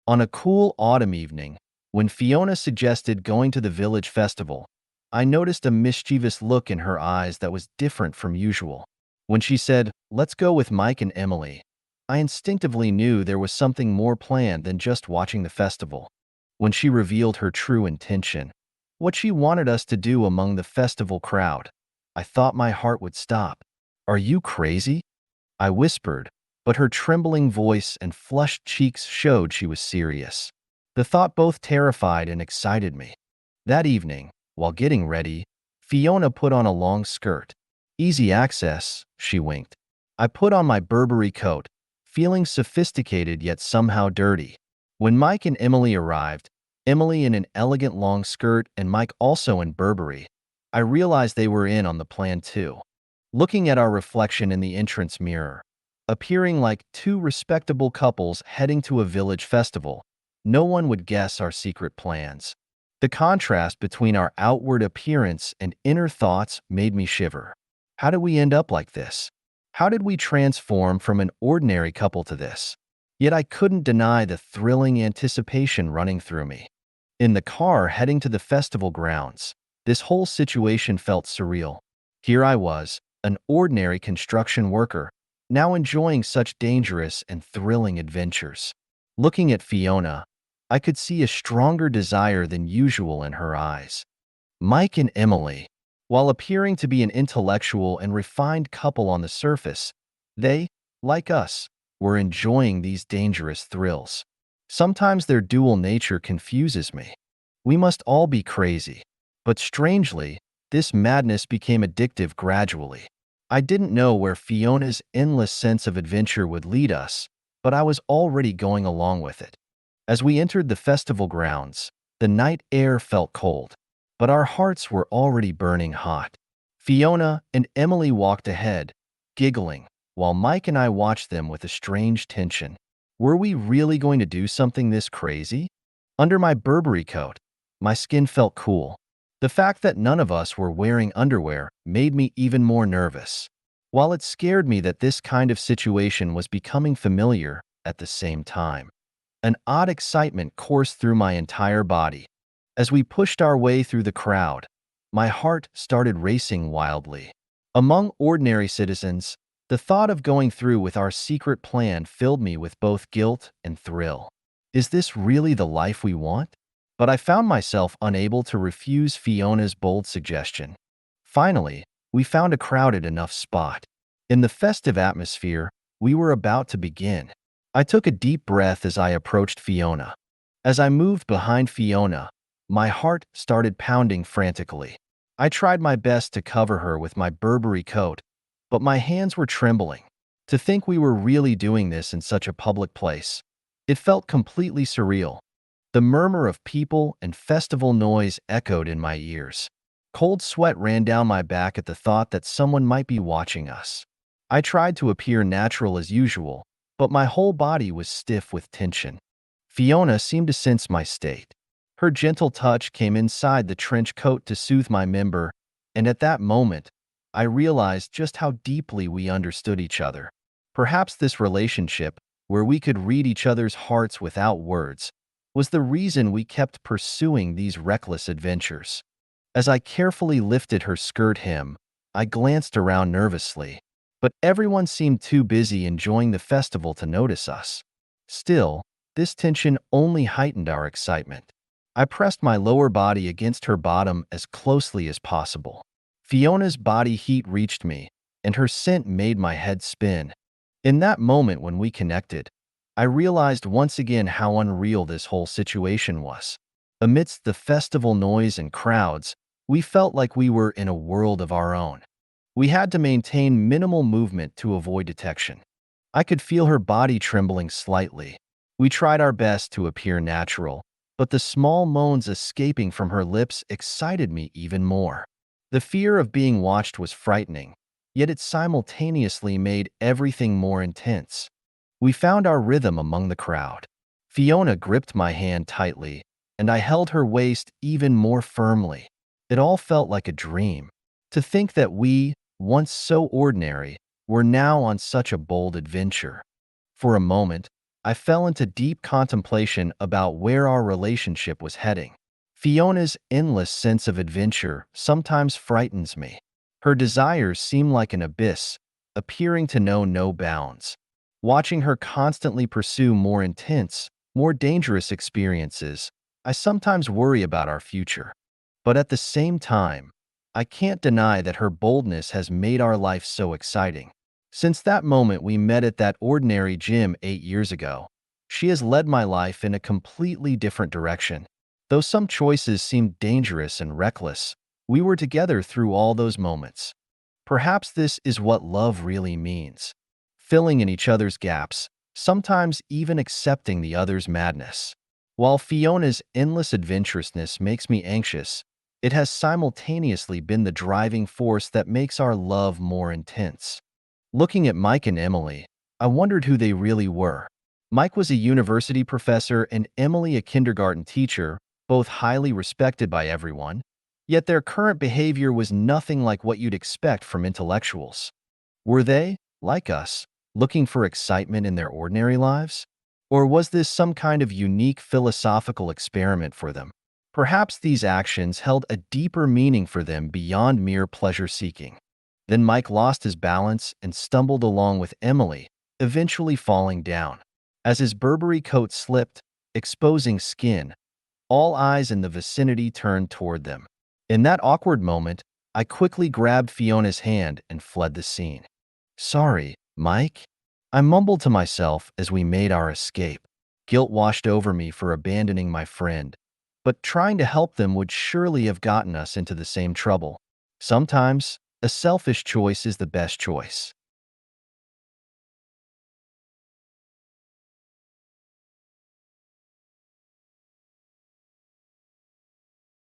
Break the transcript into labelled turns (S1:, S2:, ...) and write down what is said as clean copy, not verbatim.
S1: On a cool autumn evening, when Fiona suggested going to the village festival, I noticed a mischievous look in her eyes that was different from usual. When she said, "Let's go with Mike and Emily," I instinctively knew there was something more planned than just watching the festival. When she revealed her true intention, what she wanted us to do among the festival crowd, I thought my heart would stop. "Are you crazy?" I whispered, but her trembling voice and flushed cheeks showed she was serious. The thought both terrified and excited me. That evening, while getting ready, Fiona put on a long skirt. "Easy access," she winked. I put on my Burberry coat, feeling sophisticated yet somehow dirty. When Mike and Emily arrived, Emily in an elegant long skirt and Mike also in Burberry, I realized they were in on the plan too. Looking at our reflection in the entrance mirror, appearing like two respectable couples heading to a village festival, no one would guess our secret plans. The contrast between our outward appearance and inner thoughts made me shiver. How did we end up like this? How did we transform from an ordinary couple to this? Yet I couldn't deny the thrilling anticipation running through me. In the car heading to the festival grounds, this whole situation felt surreal. Here I was, an ordinary construction worker, now enjoying such dangerous and thrilling adventures. Looking at Fiona, I could see a stronger desire than usual in her eyes. Mike and Emily, while appearing to be an intellectual and refined couple on the surface, they, like us, were enjoying these dangerous thrills. Sometimes their dual nature confuses me. We must all be crazy. But strangely, this madness became addictive gradually. I didn't know where Fiona's endless sense of adventure would lead us, but I was already going along with it. As we entered the festival grounds, the night air felt cold, but our hearts were already burning hot. Fiona and Emily walked ahead, giggling, while Mike and I watched them with a strange tension. Were we really going to do something this crazy? Under my Burberry coat, my skin felt cool. The fact that none of us were wearing underwear made me even more nervous. While it scared me that this kind of situation was becoming familiar at the same time, an odd excitement coursed through my entire body. As we pushed our way through the crowd, my heart started racing wildly. Among ordinary citizens, the thought of going through with our secret plan filled me with both guilt and thrill. Is this really the life we want? But I found myself unable to refuse Fiona's bold suggestion. Finally, we found a crowded enough spot. In the festive atmosphere, we were about to begin. I took a deep breath as I approached Fiona. As I moved behind Fiona, my heart started pounding frantically. I tried my best to cover her with my Burberry coat, but my hands were trembling. To think we were really doing this in such a public place, it felt completely surreal. The murmur of people and festival noise echoed in my ears. Cold sweat ran down my back at the thought that someone might be watching us. I tried to appear natural as usual, but my whole body was stiff with tension. Fiona seemed to sense my state. Her gentle touch came inside the trench coat to soothe my member, and at that moment, I realized just how deeply we understood each other. Perhaps this relationship, where we could read each other's hearts without words, was the reason we kept pursuing these reckless adventures. As I carefully lifted her skirt hem, I glanced around nervously, but everyone seemed too busy enjoying the festival to notice us. Still, this tension only heightened our excitement. I pressed my lower body against her bottom as closely as possible. Fiona's body heat reached me, and her scent made my head spin. In that moment when we connected, I realized once again how unreal this whole situation was. Amidst the festival noise and crowds, we felt like we were in a world of our own. We had to maintain minimal movement to avoid detection. I could feel her body trembling slightly. We tried our best to appear natural, but the small moans escaping from her lips excited me even more. The fear of being watched was frightening, yet it simultaneously made everything more intense. We found our rhythm among the crowd. Fiona gripped my hand tightly, and I held her waist even more firmly. It all felt like a dream. To think that we, once so ordinary, were now on such a bold adventure. For a moment, I fell into deep contemplation about where our relationship was heading. Fiona's endless sense of adventure sometimes frightens me. Her desires seem like an abyss, appearing to know no bounds. Watching her constantly pursue more intense, more dangerous experiences, I sometimes worry about our future. But at the same time, I can't deny that her boldness has made our life so exciting. Since that moment we met at that ordinary gym 8 years ago, she has led my life in a completely different direction. Though some choices seemed dangerous and reckless, we were together through all those moments. Perhaps this is what love really means: filling in each other's gaps, sometimes even accepting the other's madness. While Fiona's endless adventurousness makes me anxious, it has simultaneously been the driving force that makes our love more intense. Looking at Mike and Emily, I wondered who they really were. Mike was a university professor and Emily a kindergarten teacher, both highly respected by everyone, yet their current behavior was nothing like what you'd expect from intellectuals. Were they, like us, looking for excitement in their ordinary lives? Or was this some kind of unique philosophical experiment for them? Perhaps these actions held a deeper meaning for them beyond mere pleasure-seeking. Then Mike lost his balance and stumbled along with Emily, eventually falling down. As his Burberry coat slipped, exposing skin, all eyes in the vicinity turned toward them. In that awkward moment, I quickly grabbed Fiona's hand and fled the scene. "Sorry, Mike," I mumbled to myself as we made our escape. Guilt washed over me for abandoning my friend, but trying to help them would surely have gotten us into the same trouble. Sometimes, a selfish choice is the best choice.